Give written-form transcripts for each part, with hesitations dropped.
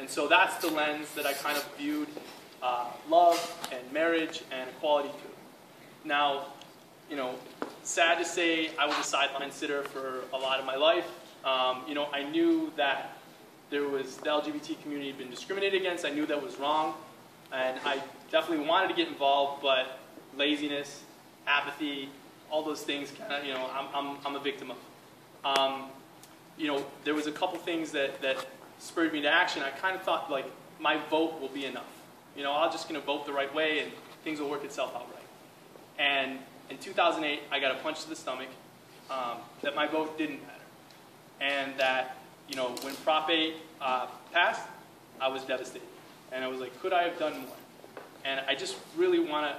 And so that's the lens that I kind of viewed love and marriage and equality through. Now, you know, sad to say, I was a sideline sitter for a lot of my life. You know, I knew that the LGBT community had been discriminated against. I knew that was wrong, and I definitely wanted to get involved, but laziness, apathy, all those things, kind of, you know, I'm a victim of. You know, there was a couple things that spurred me to action. I kind of thought, like, my vote will be enough. You know, I'm just going to vote the right way, and things will work itself out right. And in 2008, I got a punch to the stomach that my vote didn't matter. And that, you know, when Prop 8 passed, I was devastated. And I was like, could I have done more? And I just really want to,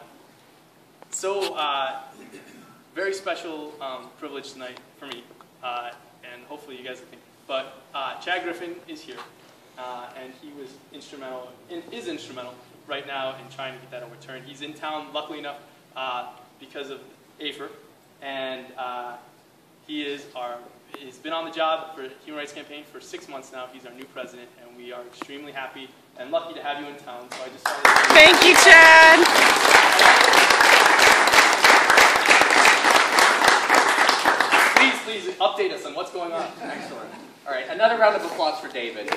so very special privilege tonight for me. And hopefully you guys will think. But Chad Griffin is here. And he was instrumental, is instrumental right now in trying to get that overturned. He's in town, luckily enough, because of AFER. And he's been on the job for the Human Rights Campaign for 6 months now. He's our new president, and we are extremely happy and lucky to have you in town. So I just wanted to Thank you, Chad. Please update us on what's going on. Excellent. All right, another round of applause for David.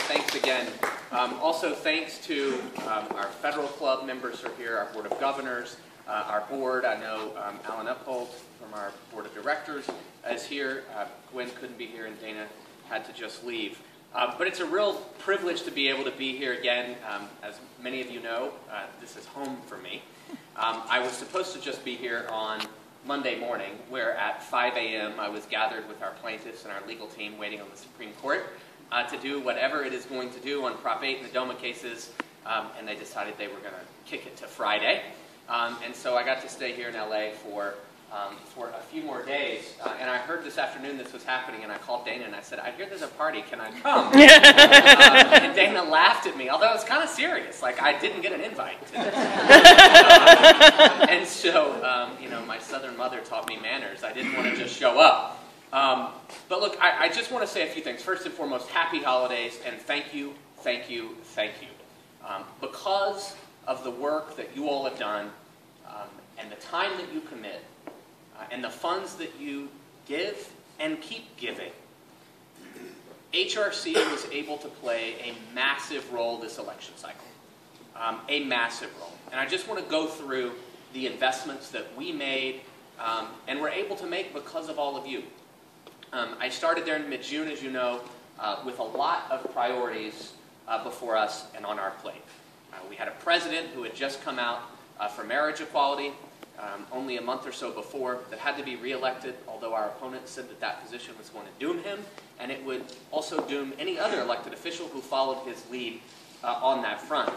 Thanks again. Also, thanks to our federal club members who are here, our Board of Governors, our board. I know Alan Upholt from our Board of Directors is here. Gwen couldn't be here, and Dana had to just leave. But it's a real privilege to be able to be here again. As many of you know, this is home for me. I was supposed to just be here on Monday morning, where at 5 a.m. I was gathered with our plaintiffs and our legal team waiting on the Supreme Court to do whatever it is going to do on Prop 8 and the DOMA cases, and they decided they were going to kick it to Friday. And so I got to stay here in LA for a few more days, and I heard this afternoon this was happening, and I called Dana and I said, I hear there's a party, can I come? And Dana laughed at me, although it was kind of serious, like I didn't get an invite to this. And so, you know, my Southern mother taught me manners. I didn't want to just show up. But look, I just want to say a few things. First and foremost, happy holidays, and thank you, thank you, thank you. Because of the work that you all have done, and the time that you commit, and the funds that you give and keep giving, HRC was able to play a massive role this election cycle. A massive role. And I just want to go through the investments that we made and were able to make because of all of you. I started there in mid-June, as you know, with a lot of priorities before us and on our plate. We had a president who had just come out for marriage equality only a month or so before that had to be reelected, although our opponents said that that position was going to doom him, and it would also doom any other elected official who followed his lead on that front.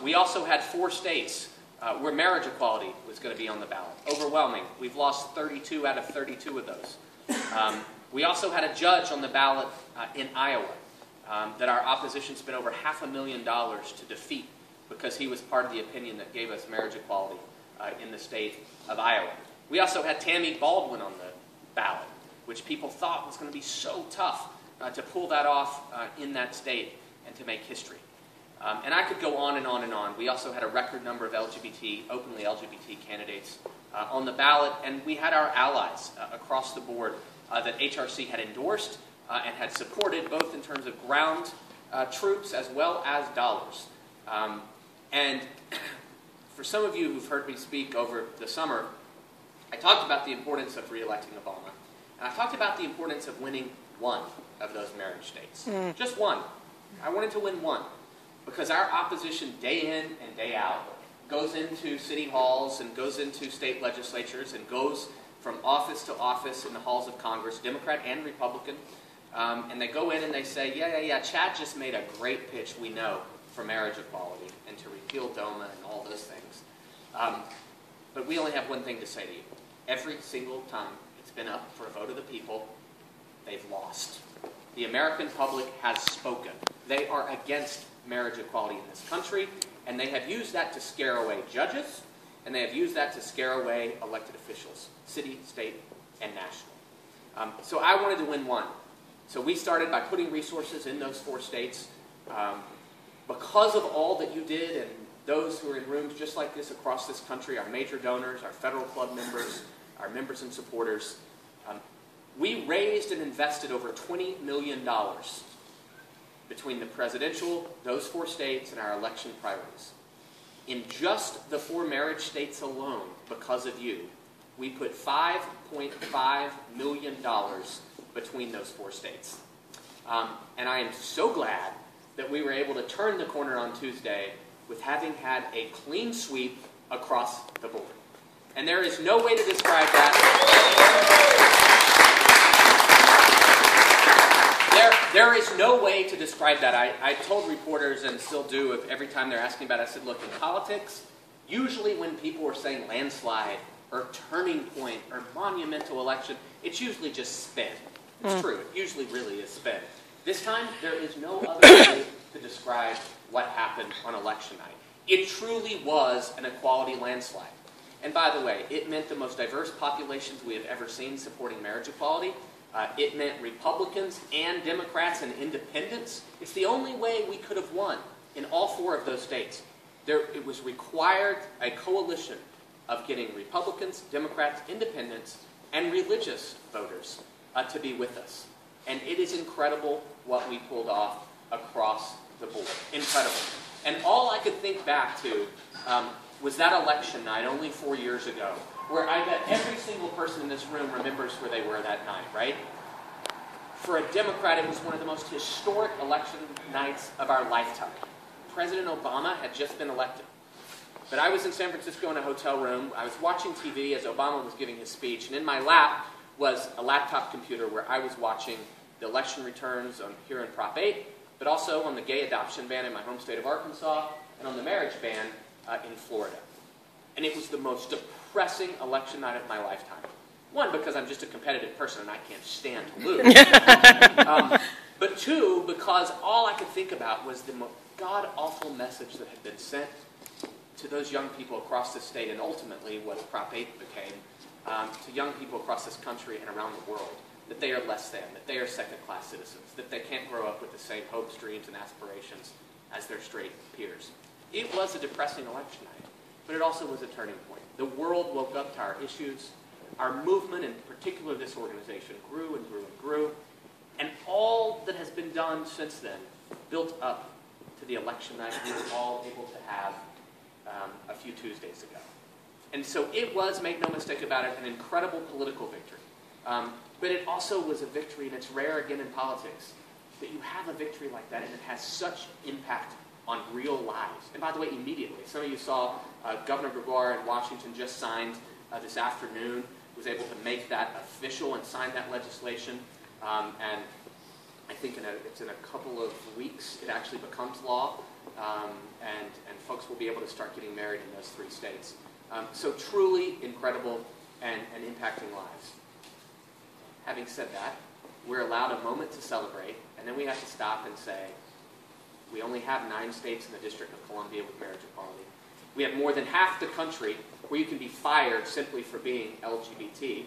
We also had 4 states where marriage equality was going to be on the ballot. Overwhelming. We've lost 32 out of 32 of those. We also had a judge on the ballot in Iowa that our opposition spent over $500,000 to defeat because he was part of the opinion that gave us marriage equality in the state of Iowa. We also had Tammy Baldwin on the ballot, which people thought was going to be so tough to pull that off in that state and to make history. And I could go on and on and on. We also had a record number of openly LGBT candidates on the ballot, and we had our allies across the board that HRC had endorsed and had supported, both in terms of ground troops as well as dollars. And for some of you who've heard me speak over the summer, I talked about the importance of re-electing Obama. And I talked about the importance of winning one of those marriage states. Just one. I wanted to win one. Because our opposition day in and day out goes into city halls and goes into state legislatures and goes from office to office in the halls of Congress, Democrat and Republican, and they go in and they say, yeah, Chad just made a great pitch, we know, for marriage equality and to repeal DOMA and all those things. But we only have one thing to say to you. Every single time it's been up for a vote of the people, they've lost. The American public has spoken. They are against marriage equality in this country, and they have used that to scare away judges, and they have used that to scare away elected officials, city, state, and national. So I wanted to win one. So we started by putting resources in those 4 states. Because of all that you did, and those who are in rooms just like this across this country, our major donors, our federal club members, our members and supporters, we raised and invested over $20 million between the presidential, those 4 states, and our election priorities. In just the 4 marriage states alone, because of you, we put $5.5 million between those 4 states. And I am so glad that we were able to turn the corner on Tuesday with having had a clean sweep across the board. And there is no way to describe that. There is no way to describe that. I told reporters, and still do, every time they're asking about it, I said, look, in politics, usually when people are saying landslide or turning point or monumental election, it's usually just spin. It's true. It usually really is spin. This time, there is no other way to describe what happened on election night. It truly was an equality landslide. And by the way, it meant the most diverse populations we have ever seen supporting marriage equality. It meant Republicans and Democrats and independents. It's the only way we could have won in all 4 of those states. It was required a coalition of getting Republicans, Democrats, independents, and religious voters to be with us. And it is incredible what we pulled off across the board. Incredible. And all I could think back to was that election night only 4 years ago, where I bet every single person in this room remembers where they were that night, right? For a Democrat, it was one of the most historic election nights of our lifetime. President Obama had just been elected. But I was in San Francisco in a hotel room. I was watching TV as Obama was giving his speech, and in my lap was a laptop computer where I was watching the election returns here in Prop 8, but also on the gay adoption ban in my home state of Arkansas, and on the marriage ban in Florida. And it was the most depressing election night of my lifetime. One, because I'm just a competitive person and I can't stand to lose. But 2, because all I could think about was the god-awful message that had been sent to those young people across the state, and ultimately what Prop 8 became, to young people across this country and around the world, that they are less than, that they are second-class citizens, that they can't grow up with the same hopes, dreams, and aspirations as their straight peers. It was a depressing election night, but it also was a turning point. The world woke up to our issues. Our movement, in particular this organization, grew and grew and grew. And all that has been done since then built up to the election night we were all able to have a few Tuesdays ago. And so it was, make no mistake about it, an incredible political victory. But it also was a victory, and it's rare again in politics, that you have a victory like that and it has such impact on real lives. And by the way, immediately. Some of you saw Governor Gregoire in Washington just signed this afternoon, was able to make that official and sign that legislation. And I think it's in a couple of weeks it actually becomes law. And folks will be able to start getting married in those 3 states. So truly incredible and impacting lives. Having said that, we're allowed a moment to celebrate, and then we have to stop and say, we only have 9 states in the District of Columbia with marriage equality. We have more than half the country where you can be fired simply for being LGBT.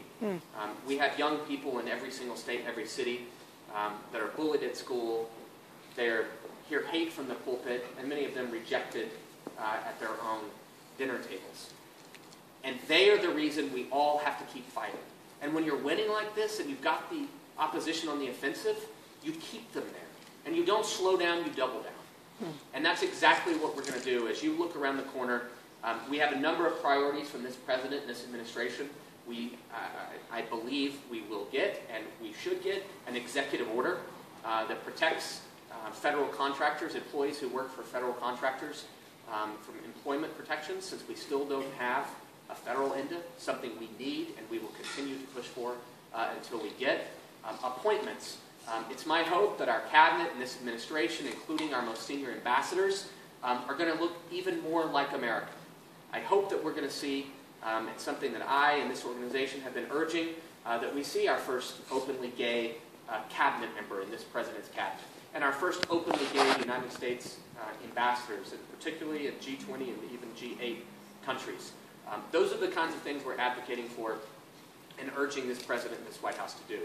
We have young people in every single state, every city, that are bullied at school. They hear hate from the pulpit, and many of them rejected at their own dinner tables. And they are the reason we all have to keep fighting. And when you're winning like this and you've got the opposition on the offensive, you keep them there. And you don't slow down, you double down. And that's exactly what we're going to do. As you look around the corner, we have a number of priorities from this president and this administration. I believe we will get, and we should get, an executive order that protects federal contractors, employees who work for federal contractors, from employment protections, since we still don't have a federal INDA, something we need and we will continue to push for until we get. Appointments. It's my hope that our cabinet and this administration, including our most senior ambassadors, are going to look even more like America. I hope that we're going to see, it's something that I and this organization have been urging, that we see our first openly gay cabinet member in this president's cabinet, and our first openly gay United States ambassadors, and particularly in G20 and even G8 countries. Those are the kinds of things we're advocating for and urging this president and this White House to do.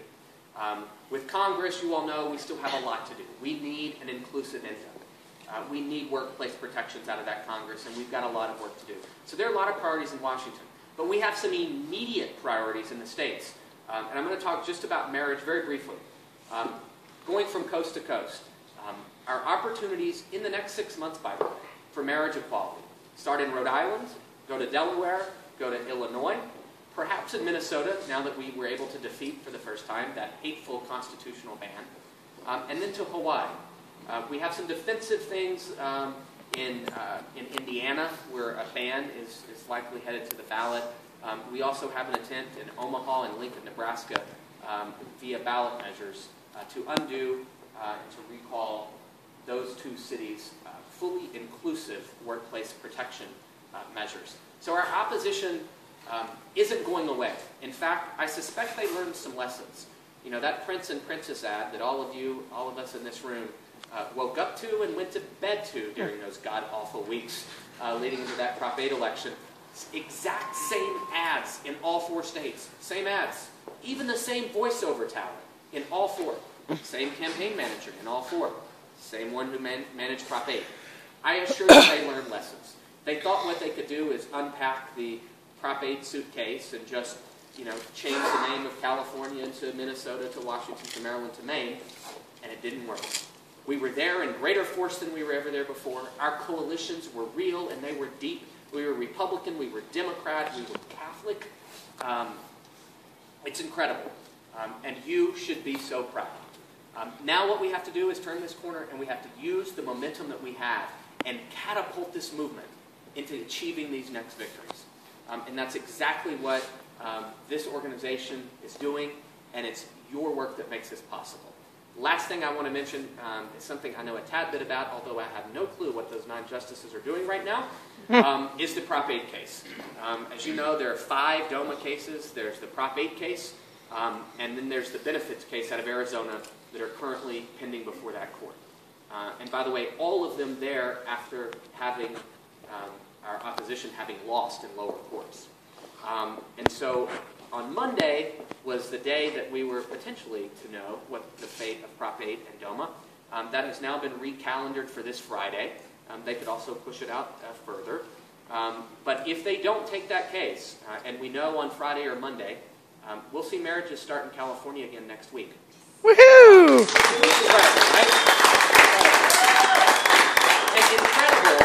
With Congress, you all know we still have a lot to do. We need an inclusive income. We need workplace protections out of that Congress, and we've got a lot of work to do. So there are a lot of priorities in Washington. But we have some immediate priorities in the states. And I'm going to talk just about marriage very briefly. Going from coast to coast, our opportunities in the next 6 months, by the way, for marriage equality start in Rhode Island, go to Delaware, go to Illinois, perhaps in Minnesota, now that we were able to defeat for the first time that hateful constitutional ban, and then to Hawaii. We have some defensive things in Indiana, where a ban is likely headed to the ballot. We also have an attempt in Omaha and Lincoln, Nebraska, via ballot measures to undo and to recall those two cities' fully inclusive workplace protection measures. So our opposition isn't going away. In fact, I suspect they learned some lessons. You know, that Prince and Princess ad that all of us in this room woke up to and went to bed to during those god-awful weeks leading into that Prop 8 election. Exact same ads in all 4 states. Same ads. Even the same voiceover talent in all 4. Same campaign manager in all 4. Same one who managed Prop 8. I assure you they learned lessons. They thought what they could do is unpack the Prop 8 suitcase and just, change the name of California into Minnesota to Washington to Maryland to Maine, and it didn't work. We were there in greater force than we were ever there before. Our coalitions were real and they were deep. We were Republican, we were Democrat, we were Catholic. It's incredible. And you should be so proud. Now what we have to do is turn this corner, and we have to use the momentum that we have and catapult this movement into achieving these next victories. And that's exactly what this organization is doing, and it's your work that makes this possible. Last thing I want to mention is something I know a tad bit about, although I have no clue what those 9 justices are doing right now, is the Prop 8 case. As you know, there are 5 DOMA cases. There's the Prop 8 case, and then there's the benefits case out of Arizona that are currently pending before that court. And by the way, all of them there after having our opposition having lost in lower courts. And so on Monday was the day that we were potentially to know what the fate of Prop 8 and DOMA. That has now been recalendared for this Friday. They could also push it out further. But if they don't take that case, and we know on Friday or Monday, we'll see marriages start in California again next week. Woohoo! It's incredible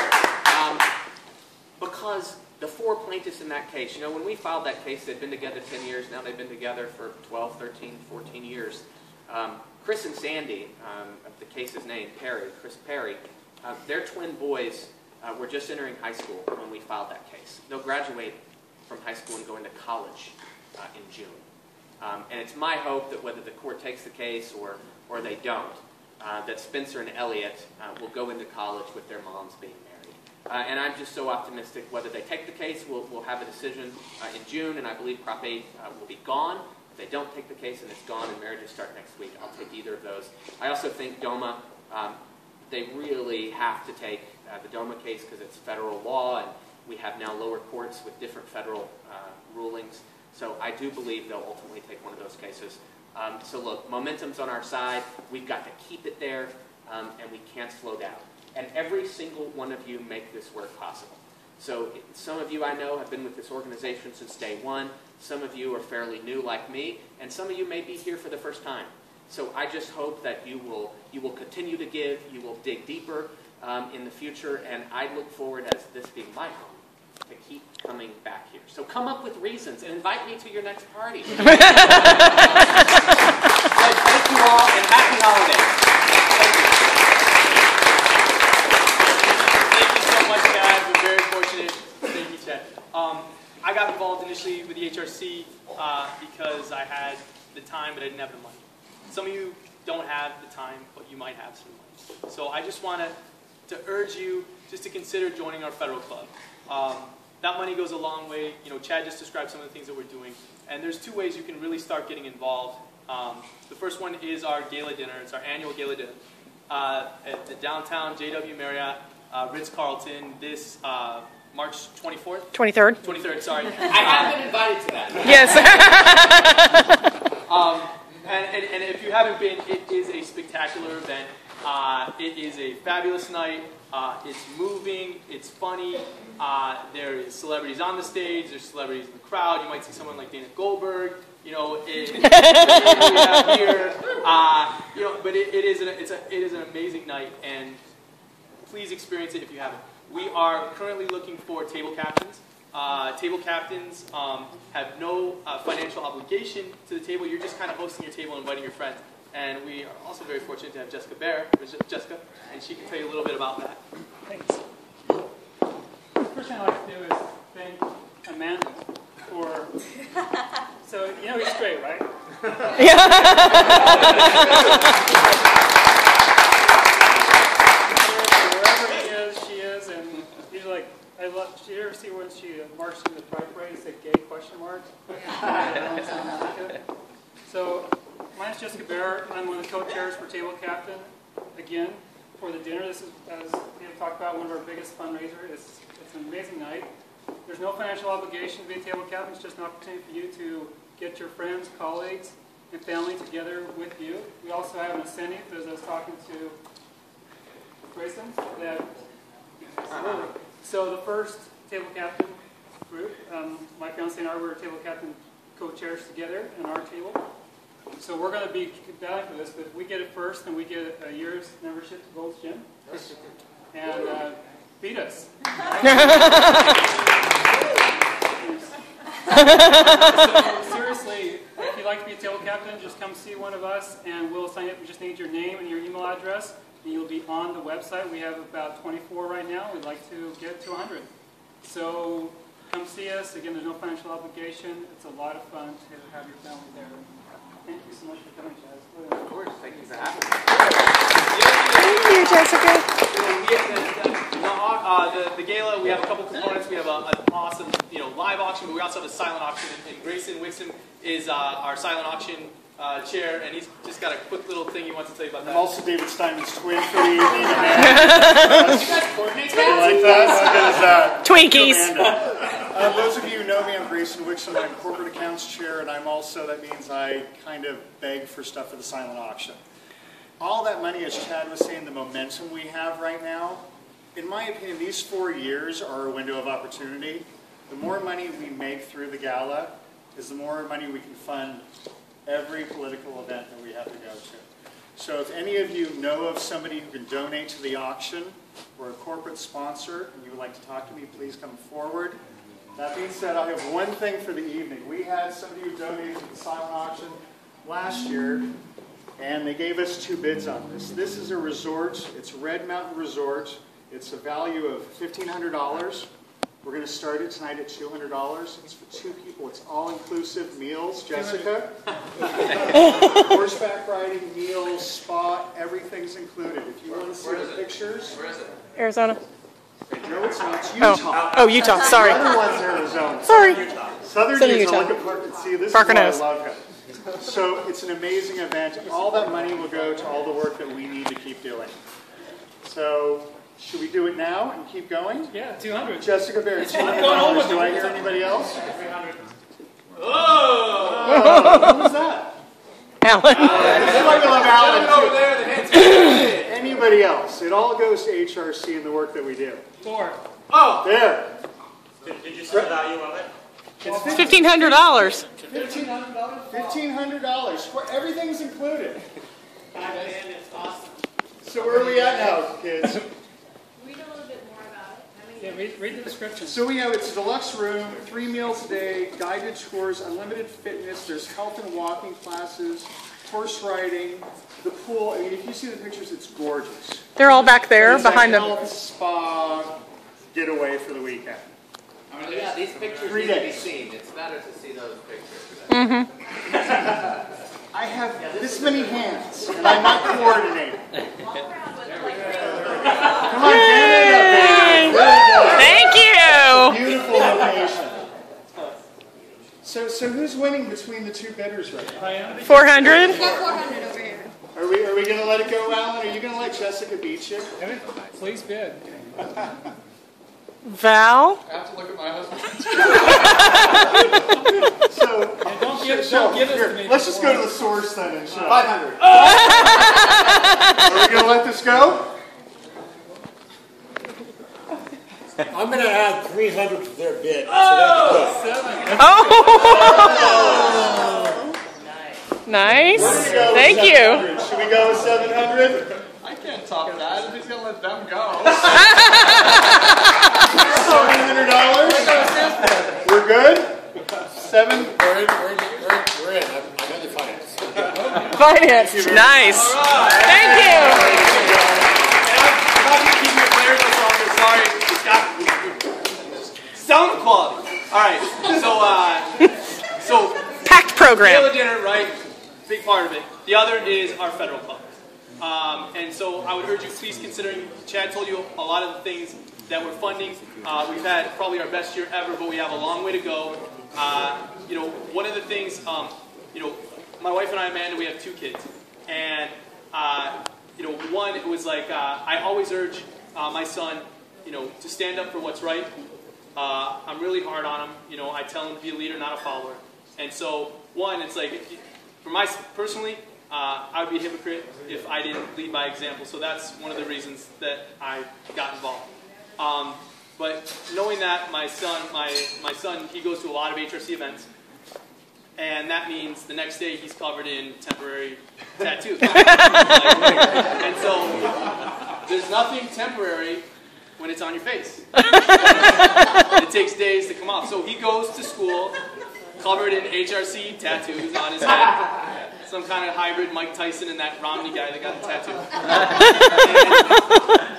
because the 4 plaintiffs in that case, when we filed that case, they'd been together 10 years. Now they've been together for 12, 13, 14 years. Chris and Sandy, the case's name, Chris Perry, their twin boys were just entering high school when we filed that case. They'll graduate from high school and go into college in June. And it's my hope that whether the court takes the case or they don't, that Spencer and Elliot will go into college with their moms being married. And I'm just so optimistic whether they take the case, we'll have a decision in June, and I believe Prop 8 will be gone. If they don't take the case and it's gone and marriages start next week, I'll take either of those. I also think DOMA, they really have to take the DOMA case because it's federal law, and we have now lower courts with different federal rulings. So I do believe they'll ultimately take one of those cases. So look, momentum's on our side. We've got to keep it there, and we can't slow down. And every single one of you make this work possible. So some of you I know have been with this organization since day one. Some of you are fairly new like me, and some of you may be here for the first time. So I just hope that you will continue to give, you will dig deeper in the future, and I look forward, as this being my home, to keep coming back here. So come up with reasons and invite me to your next party. So thank you all, and happy holidays. Thank you. Thank you so much, guys. We're very fortunate. Thank you, Chad. I got involved initially with the HRC because I had the time, but I didn't have the money. Some of you don't have the time, but you might have some money. So I just wanted to urge you just to consider joining our federal club. That money goes a long way. Chad just described some of the things that we're doing. And there's 2 ways you can really start getting involved. The first one is our gala dinner. It's our annual gala dinner at the downtown JW Marriott, Ritz-Carlton, this March 24th? 23rd, sorry. I have been invited to that. Yes. And if you haven't been, it is a spectacular event. It is a fabulous night. It's moving. It's funny. There is celebrities on the stage. There's celebrities in the crowd. You might see someone like Dana Goldberg. You know, here. You know, but it is an amazing night, and please experience it if you haven't. We are currently looking for table captains. Table captains have no financial obligation to the table. You're just kind of hosting your table and inviting your friends. And we are also very fortunate to have Jessica Bear, and she can tell you a little bit about that. Thanks. First thing I'd like to do is thank Amanda for, so you know he's straight, right? Wherever he is, she is, and usually like, did you ever see when she marched in the pride parade and said gay question mark? So, my name is Jessica Bear. I'm one of the co-chairs for Table Captain. Again, for the dinner, this is, as we have talked about, one of our biggest fundraisers. It's an amazing night. There's no financial obligation to be a table captain. It's just an opportunity for you to get your friends, colleagues, and family together with you. We also have an incentive, as I was talking to Grayson, that so the first table captain group, my fiance and I were table captain co-chairs together in our table. So we're going to be battling for this, but if we get it first, then we get a year's membership to Gold's Gym. And beat us. So seriously, if you'd like to be a table captain, just come see one of us and we'll sign up. We just need your name and your email address, and you'll be on the website. We have about 24 right now. We'd like to get to 100. So come see us. Again, there's no financial obligation. It's a lot of fun to have your family there. Thank you so much for coming, Chaz. Of course, thank you for having me. Thank you, Jessica. The gala, we have a couple components. We have an awesome, live auction, but we also have a silent auction. And Grayson Wixom is our silent auction chair, and he's just got a quick little thing he wants to tell you about that. I'm also David Steinman's twin for the evening. You guys coordinate that? Twinkies. Those of you who know me, I'm Grayson Wixom. I'm corporate accounts chair, and I'm also, that means I kind of beg for stuff for the silent auction. All that money, as Chad was saying, the momentum we have right now, in my opinion, these 4 years are a window of opportunity. The more money we make through the gala is the more money we can fund every political event that we have to go to. So if any of you know of somebody who can donate to the auction or a corporate sponsor and you would like to talk to me, please come forward. That being said, I have one thing for the evening. We had somebody who donated to the silent auction last year, and they gave us 2 bids on this. This is a resort. It's Red Mountain Resort. It's a value of $1,500. We're going to start it tonight at $200. It's for 2 people. It's all-inclusive meals. Jessica? Horseback riding, meals, spa, everything's included. If you want to see the pictures. Where is it? Arizona. No, it's not. It's Utah. Oh, Utah. Sorry. The other one's Arizona. Sorry. Southern Utah. Look at Parker. See, this Parker is why knows. I love him. So it's an amazing event. All that money will go to all the work that we need to keep doing. So should we do it now and keep going? Yeah, 200. Jessica Bear, $200. Do I hear anybody else? 300. Oh, who was that? Alan. This is why we love Alan over there. Anybody else? It all goes to HRC and the work that we do. 4. Oh, there. Did you see the value of it? It's $1,500. $1,500. Everything's included. It's awesome. So where are we at now, kids? Read a little bit more about it. Yeah, read the description. So we have, it's a deluxe room, 3 meals a day, guided tours, unlimited fitness, there's health and walking classes, horse riding, the pool. I mean, if you see the pictures, it's gorgeous. They're all back there It's behind a them. health spa getaway for this weekend. Oh, yeah, these pictures 3 need to be days. seen. It's better to see those pictures. I have this many hands, and I'm not coordinating. Come on, Yay! Thank you. beautiful location. So who's winning between the 2 bidders right now? 400. We got 400 over here. Are we going to let it go, Alan? Are you going to let Jessica beat you? Please bid. Val. I have to look at my husband. So, Don't give it to me. let's just go to the source then and show. 500. Are we going to let this go? I'm going to add 300 to their bid. Oh! Nice. Thank you. Should we go with 700? I can't top that. I'm just gonna let them go. $700? We're good? Seven? We're in. I'm in the finance. Finance. Nice. Thank you. I'm not gonna keep your players much longer. Sorry. Sound quality. All right. So Packed program. Gala dinner, right? Big part of it. The other is our federal club. And so I would urge you, please considering, Chad told you a lot of the things that we're funding. We've had probably our best year ever, but we have a long way to go. You know, one of the things, you know, my wife and I, Amanda, we have 2 kids. And, you know, one, it was like, I always urge my son, you know, to stand up for what's right. I'm really hard on him. You know, I tell him to be a leader, not a follower. And so, one, it's like, for my, personally, I would be a hypocrite if I didn't lead by example. So that's one of the reasons that I got involved. But knowing that my son, he goes to a lot of HRC events, and that means the next day he's covered in temporary tattoos. And so there's nothing temporary when it's on your face. It takes days to come off. So he goes to school covered in HRC tattoos on his head. Some kind of hybrid Mike Tyson and that Romney guy that got the tattoo.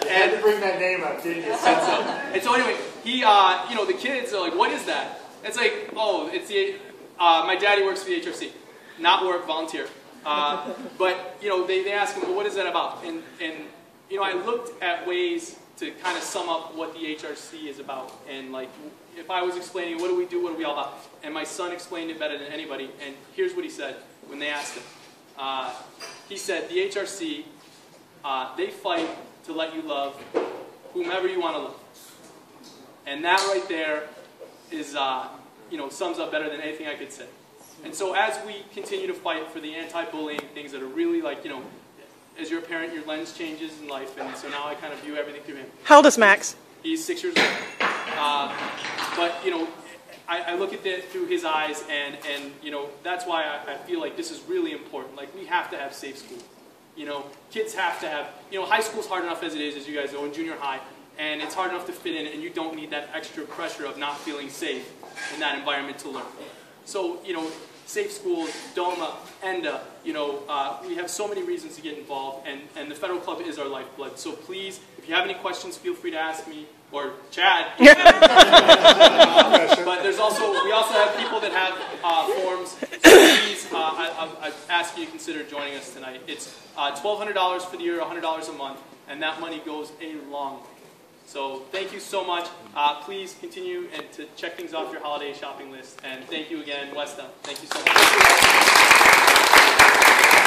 And to bring that name up, didn't you? And so anyway, he, you know, the kids are like, what is that? It's like, oh, it's the, my daddy works for the HRC. Not work, volunteer. But, you know, they ask him, well, what is that about? And, you know, I looked at ways to kind of sum up what the HRC is about. And, like, if I was explaining, what do we do, what are we all about? And my son explained it better than anybody. And here's what he said when they asked him. He said, the HRC, they fight to let you love whomever you want to love. And that right there is, you know, sums up better than anything I could say. And so as we continue to fight for the anti-bullying things that are really like, you know, as your parent, your lens changes in life, and so now I kind of view everything through him. How old is Max? He's 6 years old. But, you know, I look at it through his eyes, and you know, that's why I feel like this is really important. Like, we have to have safe schools. You know, kids have to have, you know, high school's hard enough as it is, as you guys know, in junior high, and it's hard enough to fit in, and you don't need that extra pressure of not feeling safe in that environment to learn. So, you know, safe schools, DOMA, ENDA, you know, we have so many reasons to get involved, and the Federal Club is our lifeblood. So please, if you have any questions, feel free to ask me, or Chad. But there's also, we also have people that have forms. So please, I ask you to consider joining us tonight. It's $1,200 for the year, $100 a month, and that money goes a long way. So thank you so much. Please continue and to check things off your holiday shopping list. And thank you again, West Elm. Thank you so much.